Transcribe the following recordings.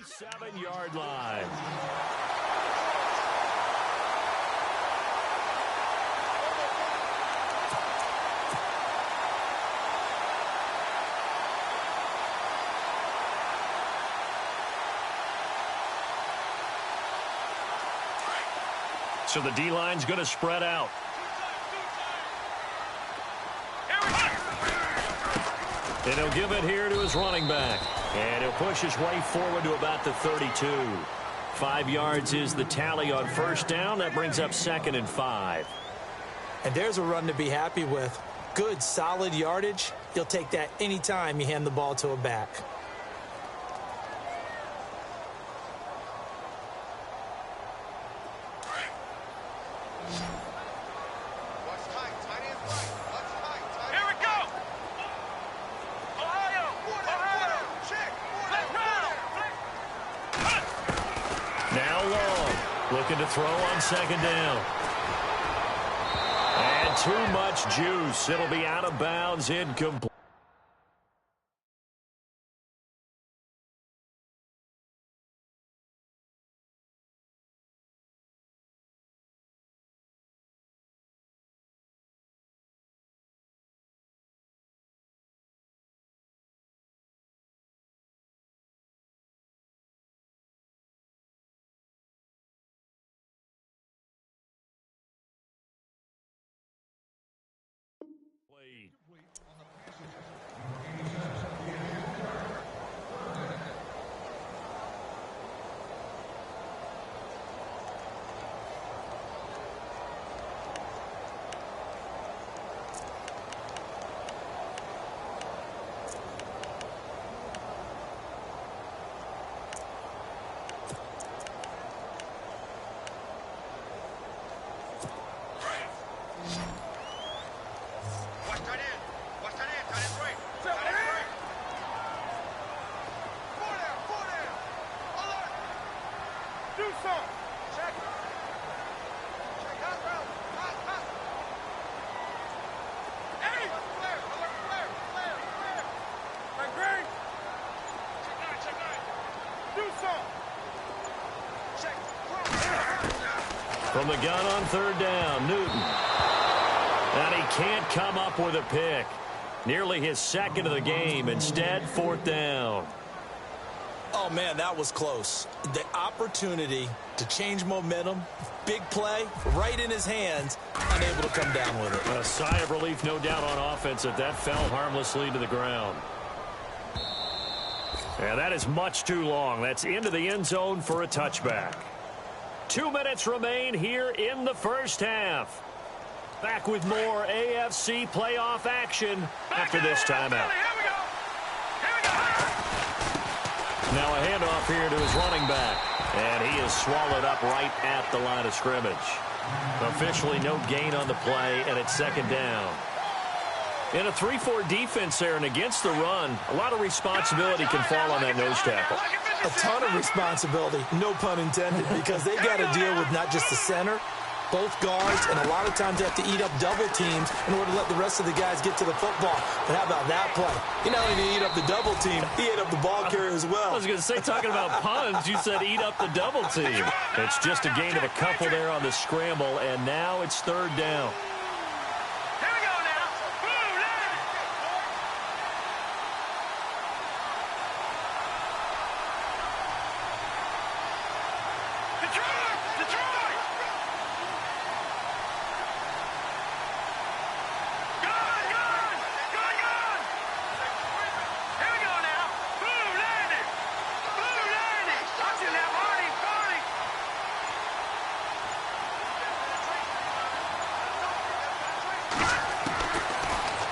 37-yard line. So the D-line's going to spread out. And he'll give it here to his running back. And he'll push his way forward to about the 32. 5 yards is the tally on first down. That brings up 2nd and 5. And there's a run to be happy with. Good, solid yardage. You'll take that anytime you hand the ball to a back. Looking to throw on 2nd down. And too much juice. It'll be out of bounds, incomplete. From the gun on 3rd down, Newton. And he can't come up with a pick. Nearly his 2nd of the game. Instead, 4th down. Oh, man, that was close. The opportunity to change momentum, big play, right in his hands, unable to come down with it. A sigh of relief, no doubt, on offense that fell harmlessly to the ground. Yeah, that is much too long. That's into the end zone for a touchback. 2 minutes remain here in the first half. Back with more AFC playoff action after this timeout. Now a handoff here to his running back. And he is swallowed up right at the line of scrimmage. Officially no gain on the play, and it's 2nd down. In a 3-4 defense there and against the run, a lot of responsibility can fall on that nose tackle. A ton of responsibility, no pun intended, because they got to deal with not just the center, both guards, and a lot of times they have to eat up double teams in order to let the rest of the guys get to the football. But how about that play? He not only did he eat up the double team, he ate up the ball carrier as well. I was going to say, talking about puns, you said eat up the double team. It's just a gain of a couple there on the scramble, and now it's 3rd down.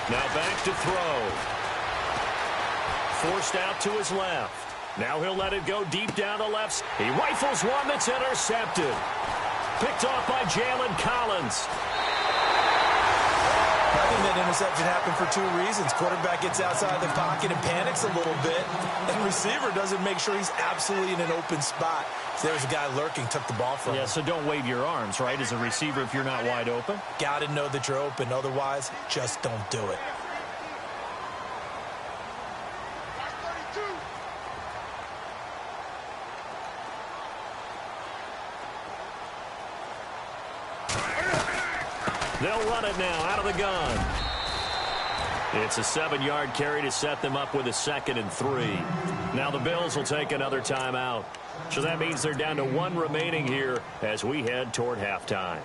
Now back to throw. Forced out to his left. Now he'll let it go deep down the left. He rifles one that's intercepted. Picked off by Jalen Collins. I think that interception happened for 2 reasons. Quarterback gets outside the pocket and panics a little bit. And receiver doesn't make sure he's absolutely in an open spot. So there's a guy lurking, took the ball from him. Yeah, so don't wave your arms, right, as a receiver if you're not wide open. Got to know that you're open. Otherwise, just don't do it. They'll run it now out of the gun. It's a 7-yard carry to set them up with a 2nd and 3. Now the Bills will take another timeout. So that means they're down to 1 remaining here as we head toward halftime.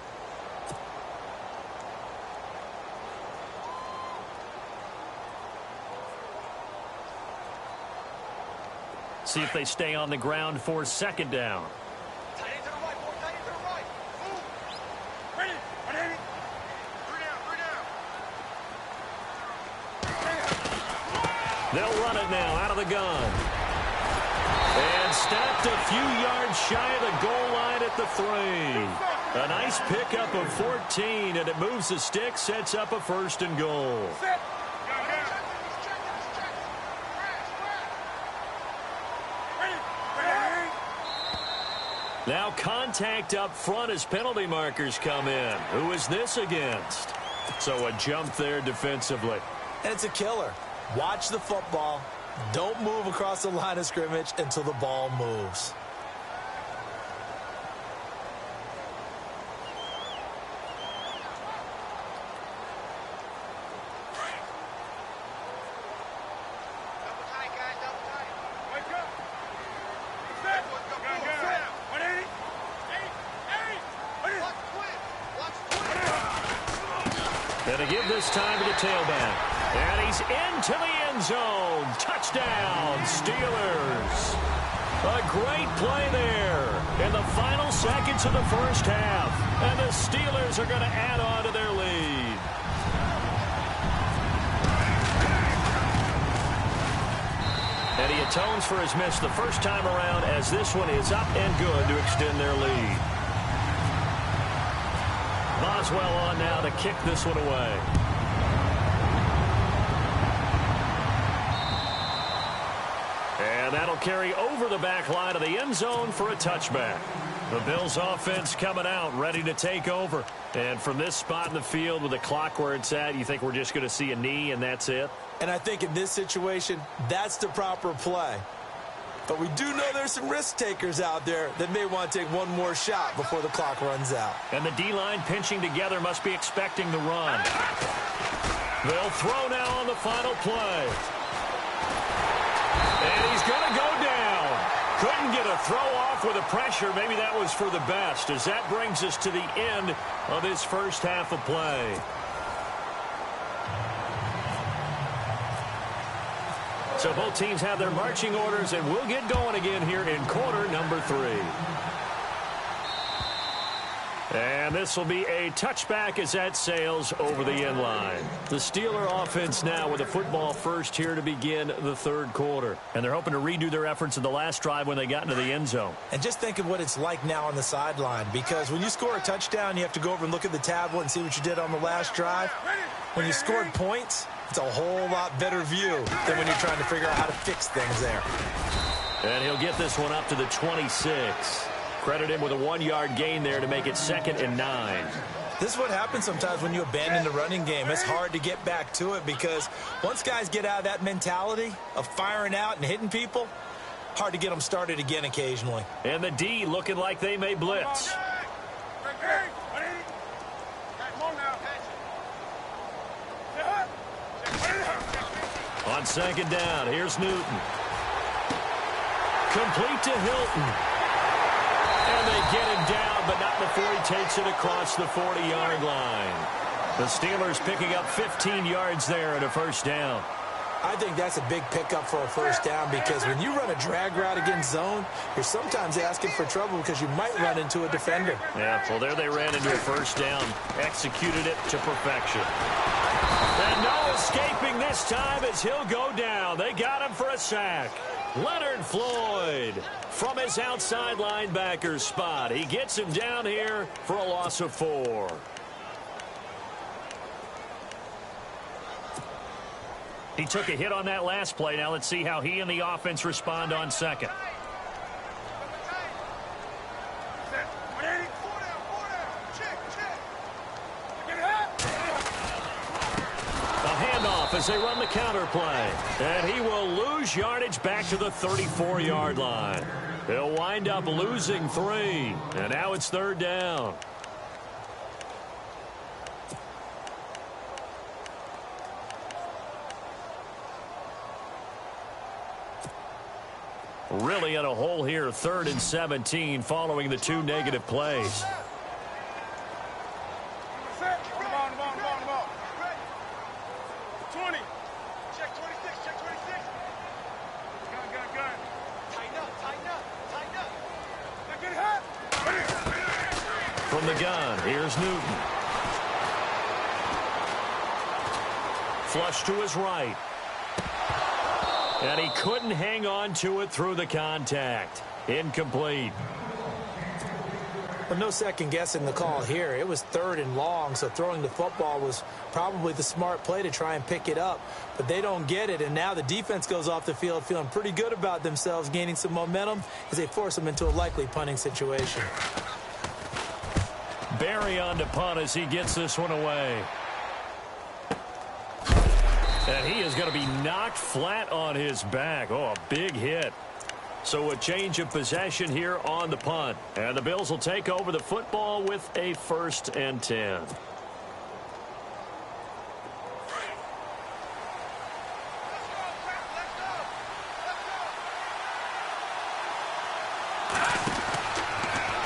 See if they stay on the ground for 2nd down. They'll run it now out of the gun. And stopped a few yards shy of the goal line at the 3. A nice pickup of 14, and it moves the stick, sets up a 1st and goal. Now contact up front as penalty markers come in. Who is this against? So a jump there defensively. And it's a killer. Watch the football. Don't move across the line of scrimmage until the ball moves. And to give this time to the tailback. And he's into the end zone. Touchdown, Steelers. A great play there in the final seconds of the first half. And the Steelers are going to add on to their lead. And he atones for his miss the first time around as this one is up and good to extend their lead. Boswell on now to kick this one away. And that'll carry over the back line of the end zone for a touchback. The Bills offense coming out, ready to take over. And from this spot in the field with the clock where it's at, you think we're just going to see a knee and that's it? And I think in this situation, that's the proper play. But we do know there's some risk takers out there that may want to take one more shot before the clock runs out. And the D-line pinching together must be expecting the run. They'll throw now on the final play. And he's going to go down. Couldn't get a throw off with the pressure. Maybe that was for the best, as that brings us to the end of this first half of play. So both teams have their marching orders, and we'll get going again here in quarter number 3. And this will be a touchback as that sails over the end line. The Steeler offense now with a football first here to begin the third quarter. And they're hoping to redo their efforts in the last drive when they got into the end zone. And just think of what it's like now on the sideline, because when you score a touchdown, you have to go over and look at the tablet and see what you did on the last drive. When you scored points, it's a whole lot better view than when you're trying to figure out how to fix things there. And he'll get this one up to the 26. Credit him with a 1-yard gain there to make it 2nd and 9. This is what happens sometimes when you abandon the running game. It's hard to get back to it because once guys get out of that mentality of firing out and hitting people, hard to get them started again occasionally. And the D looking like they may blitz. On 2nd down, here's Newton. Complete to Hilton. And they get him down, but not before he takes it across the 40-yard line. The Steelers picking up 15 yards there at a first down. I think that's a big pickup for a first down because when you run a drag route against zone, you're sometimes asking for trouble because you might run into a defender. Yeah, well, there they ran into a first down, executed it to perfection. And no escaping this time as he'll go down. They got him for a sack. Leonard Floyd from his outside linebacker spot. He gets him down here for a loss of 4. He took a hit on that last play. Now let's see how he and the offense respond on 2nd. As they run the counter play. And he will lose yardage back to the 34-yard line. He'll wind up losing 3. And now it's 3rd down. Really in a hole here, 3rd and 17 following the 2 negative plays. From the gun, here's Newton. Flush to his right. And he couldn't hang on to it through the contact. Incomplete. Well, no second guessing the call here. It was 3rd and long, so throwing the football was probably the smart play to try and pick it up. But they don't get it, and now the defense goes off the field feeling pretty good about themselves, gaining some momentum as they force them into a likely punting situation. Barry on to punt as he gets this one away. And he is going to be knocked flat on his back. Oh, a big hit. So a change of possession here on the punt. And the Bills will take over the football with a 1st and 10.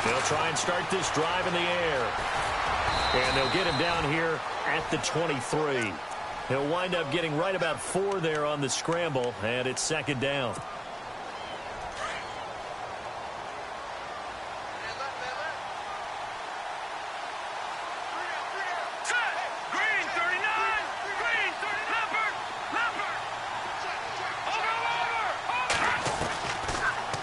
They'll try and start this drive in the air. And they'll get him down here at the 23. He'll wind up getting right about 4 there on the scramble, and it's 2nd down.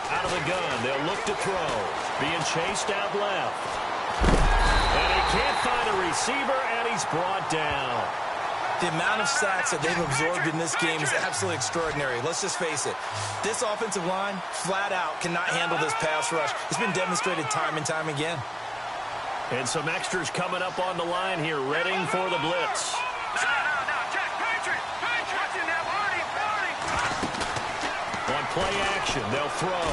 Out of the gun, they'll look to throw. Being chased out left. And he can't find a receiver, and he's brought down. The amount of sacks that they've absorbed in this game is absolutely extraordinary. Let's just face it. This offensive line, flat out, cannot handle this pass rush. It's been demonstrated time and time again. And some extras coming up on the line here, readying for the blitz. On play action, they'll throw.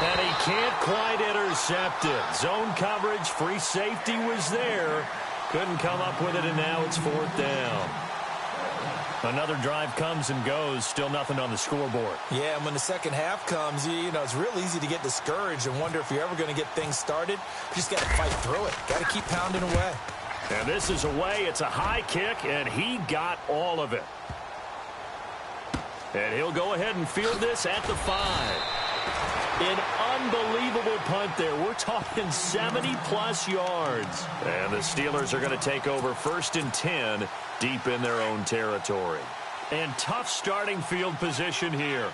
And he can't quite intercept it. Zone coverage, free safety was there. Couldn't come up with it, and now it's 4th down. Another drive comes and goes. Still nothing on the scoreboard. Yeah, and when the second half comes, you know, it's real easy to get discouraged and wonder if you're ever going to get things started. You just got to fight through it. Got to keep pounding away. And this is away. It's a high kick, and he got all of it. And he'll go ahead and field this at the 5. An unbelievable punt there. We're talking 70-plus yards. And the Steelers are going to take over 1st and 10 deep in their own territory. And tough starting field position here.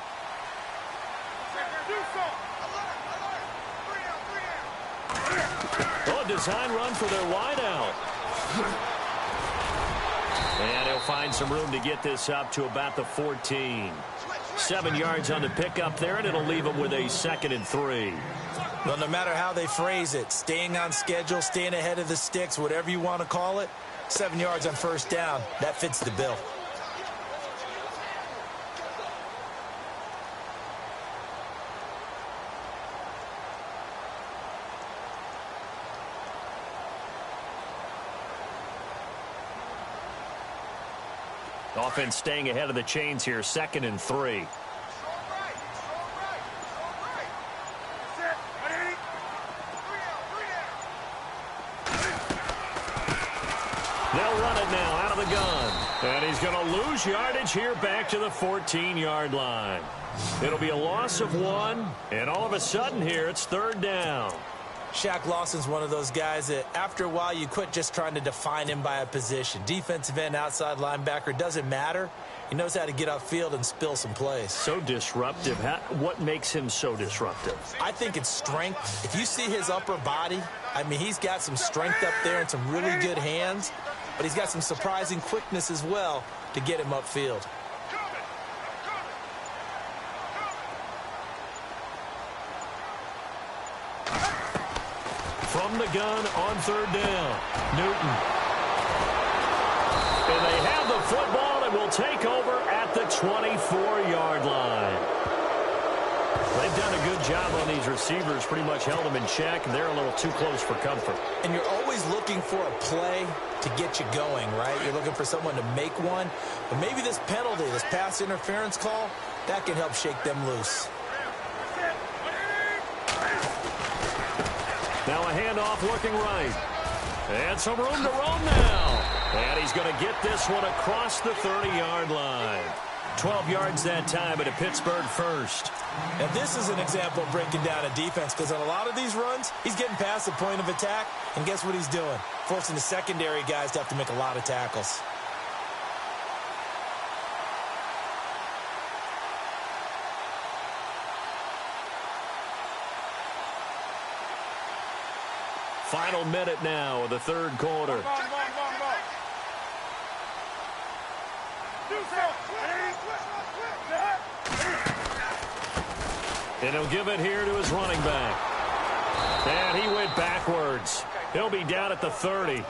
Oh, design run for their wideout. And he'll find some room to get this up to about the 14. 7 yards on the pickup there, and it'll leave them with a 2nd and 3. Well, no matter how they phrase it, staying on schedule, staying ahead of the sticks, whatever you want to call it, 7 yards on 1st down, that fits the bill. Offense staying ahead of the chains here, 2nd and 3. They'll run it now out of the gun. And he's going to lose yardage here back to the 14-yard line. It'll be a loss of 1, and all of a sudden here it's 3rd down. Shaq Lawson's one of those guys that after a while you quit just trying to define him by a position. Defensive end, outside linebacker, doesn't matter. He knows how to get upfield and spill some plays. So disruptive. What makes him so disruptive? I think it's strength. If you see his upper body, I mean, he's got some strength up there and some really good hands, but he's got some surprising quickness as well to get him upfield. From the gun on 3rd down, Newton. And they have the football and will take over at the 24-yard line. They've done a good job on these receivers. Pretty much held them in check. They're a little too close for comfort. And you're always looking for a play to get you going, right? You're looking for someone to make one. But maybe this penalty, this pass interference call, that can help shake them loose. Now a handoff looking right. And some room to roam now. And he's going to get this one across the 30-yard line. 12 yards that time, and a Pittsburgh first. And this is an example of breaking down a defense, because on a lot of these runs, he's getting past the point of attack, and guess what he's doing? Forcing the secondary guys to have to make a lot of tackles. Final minute now of the third quarter. And he'll give it here to his running back. And he went backwards. He'll be down at the 30.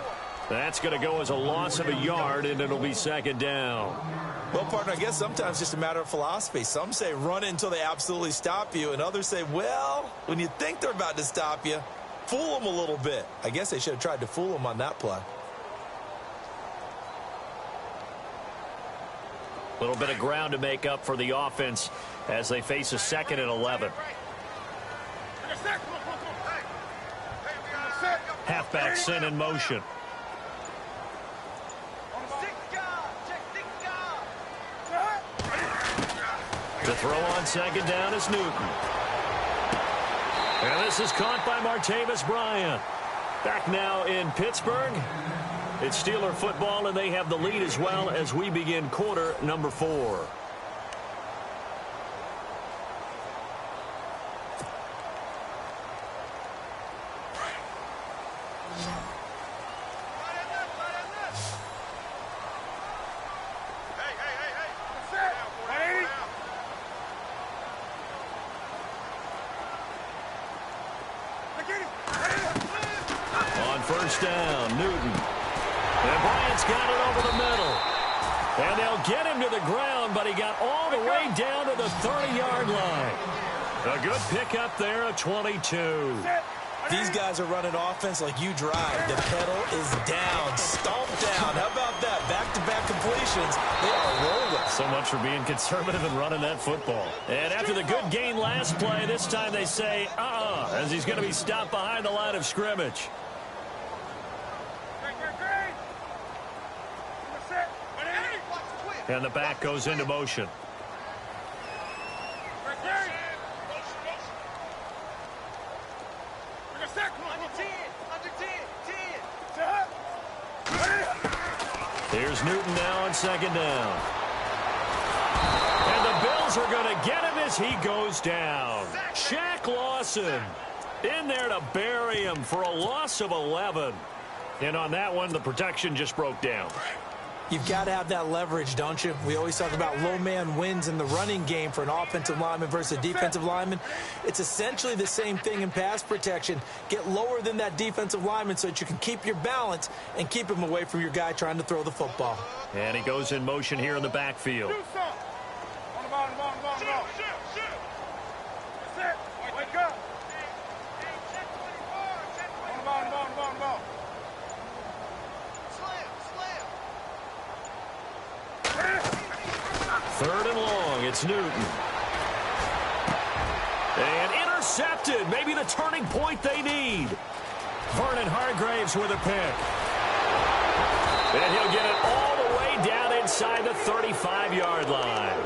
That's going to go as a loss of a yard, and it'll be second down. Well, partner, I guess sometimes it's just a matter of philosophy. Some say run it until they absolutely stop you, and others say, well, when you think they're about to stop you, fool them a little bit. I guess they should have tried to fool them on that play. A little bit of ground to make up for the offense as they face a 2nd and 11. Halfback sent in motion. To throw on second down is Newton. And this is caught by Martavis Bryant. Back now in Pittsburgh. It's Steeler football, and they have the lead as well as we begin quarter number 4. On first down, Newton. And Bryant's got it over the middle. And they'll get him to the ground, but he got all the way down to the 30-yard line. A good pickup there at 22. These guys are running offense like you drive. The pedal is down, stomped down. How about that? Back-to-back completions. They are rolling. So much for being conservative and running that football. And after the good gain last play, this time they say, as he's going to be stopped behind the line of scrimmage. And the back goes into motion. Here's Newton now on second down. And the Bills are going to get him as he goes down. Shaq Lawson in there to bury him for a loss of 11. And on that one, the protection just broke down. You've got to have that leverage, don't you? We always talk about low man wins in the running game for an offensive lineman versus a defensive lineman. It's essentially the same thing in pass protection. Get lower than that defensive lineman so that you can keep your balance and keep him away from your guy trying to throw the football. And he goes in motion here in the backfield. Third and long, it's Newton. And intercepted, maybe the turning point they need. Vernon Hargraves with a pick. And he'll get it all the way down inside the 35-yard line.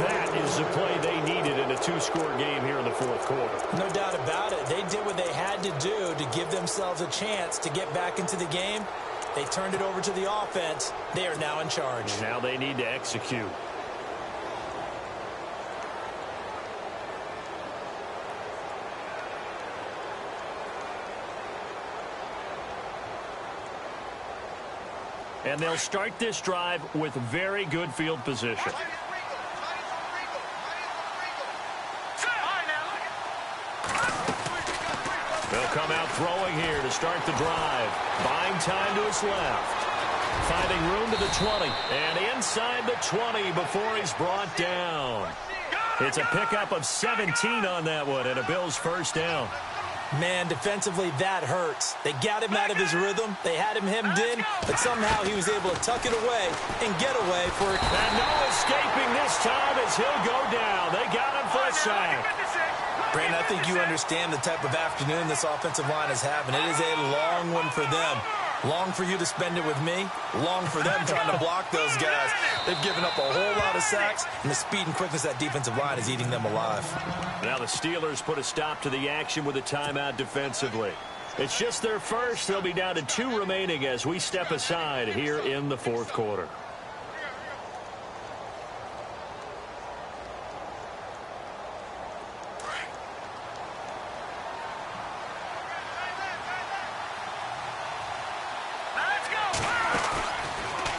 That is the play they needed in a 2-score game here in the fourth quarter. No doubt about it. They did what they had to do to give themselves a chance to get back into the game. They turned it over to the offense. They are now in charge. Now they need to execute. And they'll start this drive with very good field position. They'll come out throwing here to start the drive. Buying time to his left. Finding room to the 20. And inside the 20 before he's brought down. It's a pickup of 17 on that one and a Bills first down. Man, defensively, that hurts. They got him out of his rhythm. They had him hemmed in, but somehow he was able to tuck it away and get away for it. And no escaping this time as he'll go down. They got him for a sack. Brandon, I think you understand the type of afternoon this offensive line is having. It is a long one for them. Long for you to spend it with me. Long for them trying to block those guys. They've given up a whole lot of sacks, and the speed and quickness of that defensive line is eating them alive. Now the Steelers put a stop to the action with a timeout defensively. It's just their first. They'll be down to 2 remaining as we step aside here in the fourth quarter.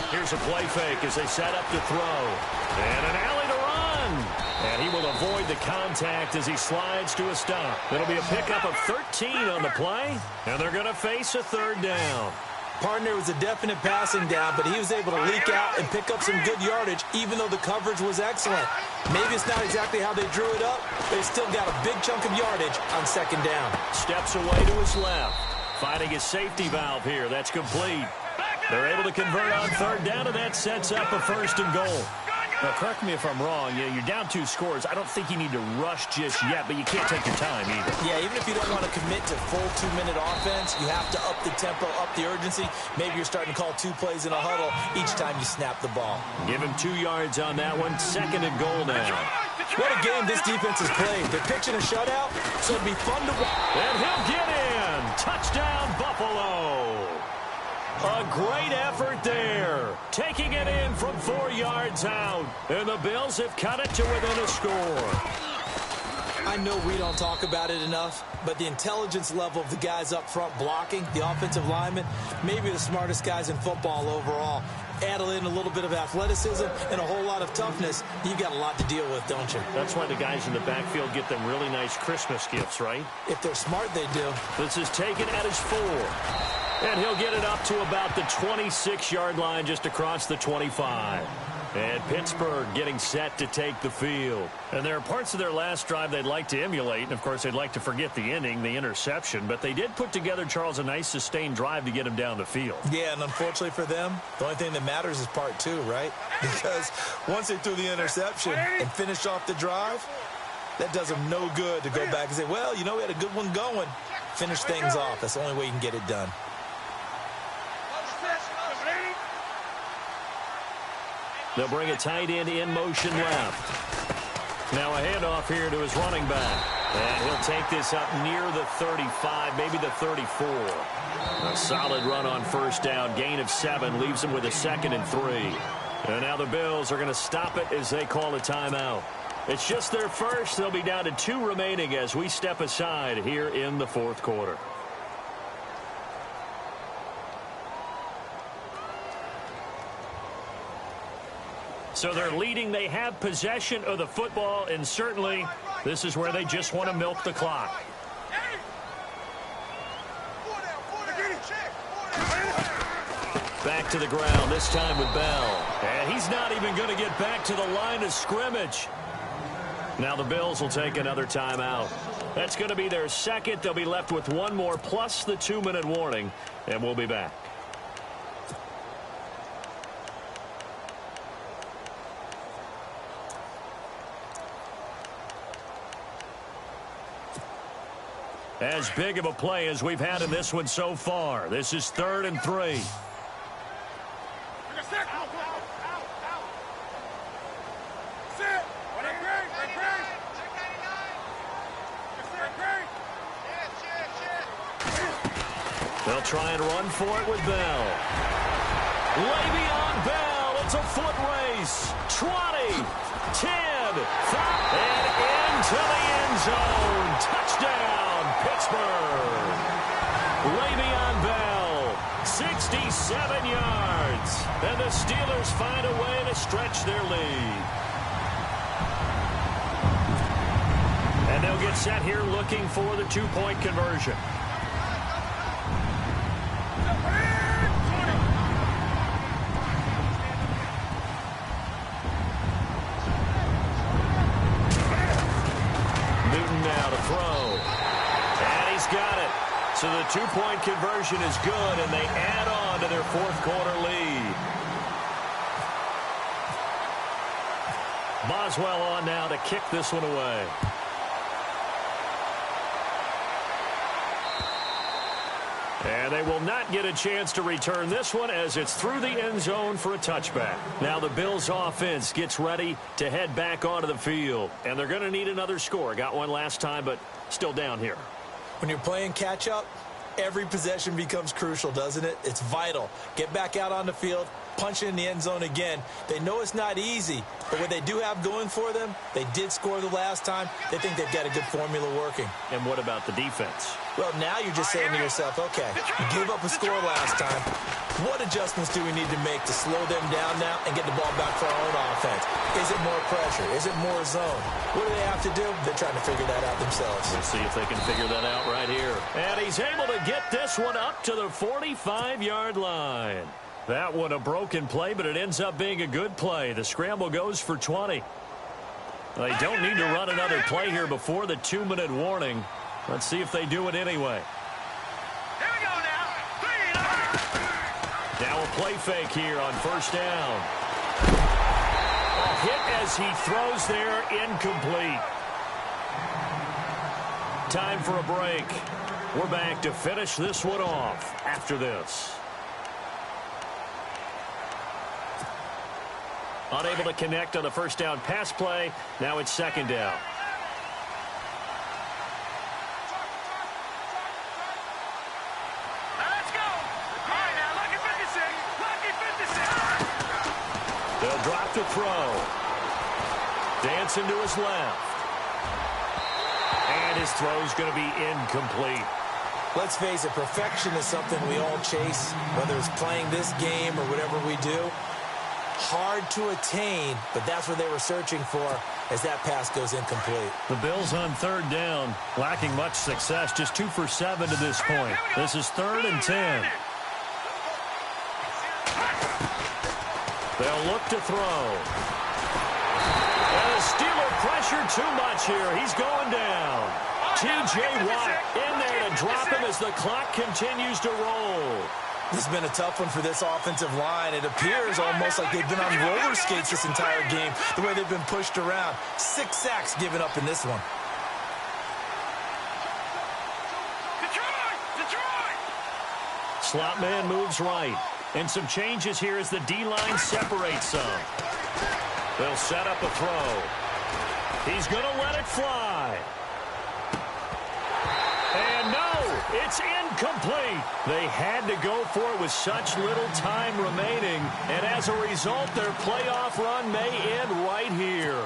Here's a play fake as they set up to throw. And an alley to run. And he will avoid the contact as he slides to a stop. It'll be a pickup of 13 on the play. And they're going to face a third down. Partner was a definite passing down, but he was able to leak out and pick up some good yardage, even though the coverage was excellent. Maybe it's not exactly how they drew it up, but they still got a big chunk of yardage on second down. Steps away to his left. Finding his safety valve here. That's complete. They're able to convert on third down, and that sets up a first and goal. Now, correct me if I'm wrong. You're down 2 scores. I don't think you need to rush just yet, but you can't take your time either. Yeah, even if you don't want to commit to full 2-minute offense, you have to up the tempo, up the urgency. Maybe you're starting to call 2 plays in a huddle each time you snap the ball. Give him 2 yards on that one. Second and goal now. What a game this defense has played. They're pitching a shutout, so it'll be fun to watch. And he'll get in. Touchdown, Buffalo. A great effort there. Taking it in from 4 yards out. And the Bills have cut it to within a score. I know we don't talk about it enough, but the intelligence level of the guys up front blocking, the offensive linemen, maybe the smartest guys in football overall. Add in a little bit of athleticism and a whole lot of toughness. You've got a lot to deal with, don't you? That's why the guys in the backfield get them really nice Christmas gifts, right? If they're smart, they do. This is taken at his 4. And he'll get it up to about the 26-yard line just across the 25. And Pittsburgh getting set to take the field. And there are parts of their last drive they'd like to emulate. And, of course, they'd like to forget the ending, the interception. But they did put together, Charles, a nice sustained drive to get him down the field. Yeah, and unfortunately for them, the only thing that matters is part 2, right? Because once they threw the interception and finished off the drive, that does them no good to go back and say, well, you know, we had a good one going. Finish things off. That's the only way you can get it done. They'll bring a tight end in motion left. Now a handoff here to his running back. And he'll take this up near the 35, maybe the 34. A solid run on first down. Gain of 7 leaves him with a 2nd and 3. And now the Bills are going to stop it as they call a timeout. It's just their first. They'll be down to 2 remaining as we step aside here in the fourth quarter. So they're leading. They have possession of the football, and certainly this is where they just want to milk the clock. Back to the ground, this time with Bell. And he's not even going to get back to the line of scrimmage. Now the Bills will take another timeout. That's going to be their second. They'll be left with 1 more plus the 2-minute warning, and we'll be back. As big of a play as we've had in this one so far. This is 3rd and 3. They'll try and run for it with Bell. Le'Veon Bell. It's a foot race. 20, 10, 5, and into the end zone. Touchdown, Pittsburgh. Le'Veon Bell, 67 yards. And the Steelers find a way to stretch their lead. And they'll get set here looking for the 2-point conversion. Now to throw. And he's got it. So the two-point conversion is good, and they add on to their fourth quarter lead. Boswell on now to kick this one away. And they will not get a chance to return this one as it's through the end zone for a touchback. Now the Bills offense gets ready to head back onto the field. And they're going to need another score. Got one last time, but still down here. When you're playing catch-up, every possession becomes crucial, doesn't it? It's vital. Get back out on the field, punch it in the end zone again. They know it's not easy, but what they do have going for them, they did score the last time. They think they've got a good formula working. And what about the defense? Well, now you're just saying to yourself, okay, you gave up a score last time. What adjustments do we need to make to slow them down now and get the ball back for our own offense? Is it more pressure? Is it more zone? What do they have to do? They're trying to figure that out themselves. We'll see if they can figure that out right here. And he's able to get this one up to the 45-yard line. That one a broken play, but it ends up being a good play. The scramble goes for 20. They don't need to run another play here before the 2-minute warning. Let's see if they do it anyway. Here we go now. Now a play fake here on first down. A hit as he throws there, incomplete. Time for a break. We're back to finish this one off after this. Unable to connect on the first down pass play. Now it's second down. Let's go. All right, now, lucky 56. Lucky 56. They'll drop the throw. Dancing to his left. And his throw's going to be incomplete. Let's face it, perfection is something we all chase, whether it's playing this game or whatever we do. Hard to attain, but that's what they were searching for as that pass goes incomplete. The Bills on third down, lacking much success, just 2 for 7 to this point. This is 3rd and 10. They'll look to throw. And the Steeler pressure too much here. He's going down. T.J. Watt in there to drop him as the clock continues to roll. This has been a tough one for this offensive line. It appears almost like they've been on roller skates this entire game, the way they've been pushed around. 6 sacks given up in this one. Detroit! Slot man moves right. And some changes here as the D-line separates some. They'll set up a throw. He's going to let it fly. And no, it's incomplete. They had to go for it with such little time remaining. And as a result, their playoff run may end right here.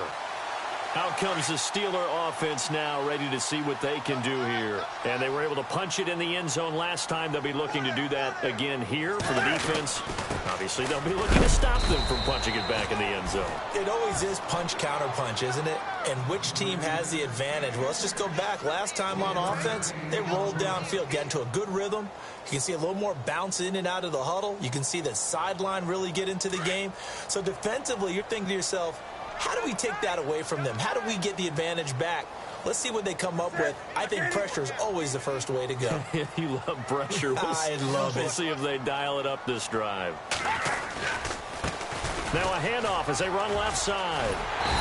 Out comes the Steeler offense now, ready to see what they can do here. And they were able to punch it in the end zone last time. They'll be looking to do that again here for the defense. Obviously, they'll be looking to stop them from punching it back in the end zone. It always is punch-counter-punch, isn't it? And which team has the advantage? Well, let's just go back. Last time on offense, they rolled downfield, got into a good rhythm. You can see a little more bounce in and out of the huddle. You can see the sideline really get into the game. So defensively, you're thinking to yourself, how do we take that away from them? How do we get the advantage back? Let's see what they come up with. I think pressure is always the first way to go. You love pressure. I love it. We'll see if they dial it up this drive. Now a handoff as they run left side.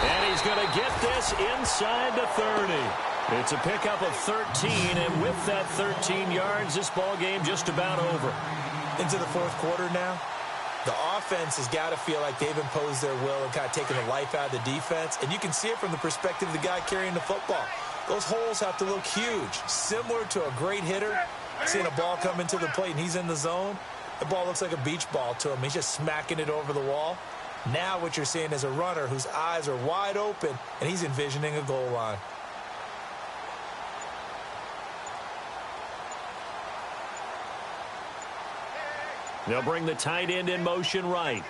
And he's going to get this inside the 30. It's a pickup of 13, and with that 13 yards, this ball game just about over. Into the fourth quarter now. The offense has got to feel like they've imposed their will and kind of taken the life out of the defense. And you can see it from the perspective of the guy carrying the football. Those holes have to look huge. Similar to a great hitter, seeing a ball come into the plate and he's in the zone. The ball looks like a beach ball to him. He's just smacking it over the wall. Now what you're seeing is a runner whose eyes are wide open, and he's envisioning a goal line. They'll bring the tight end in motion right.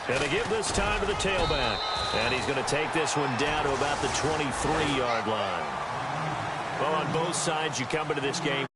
And they give this time to the tailback. And he's going to take this one down to about the 23-yard line. Well, on both sides, you come into this game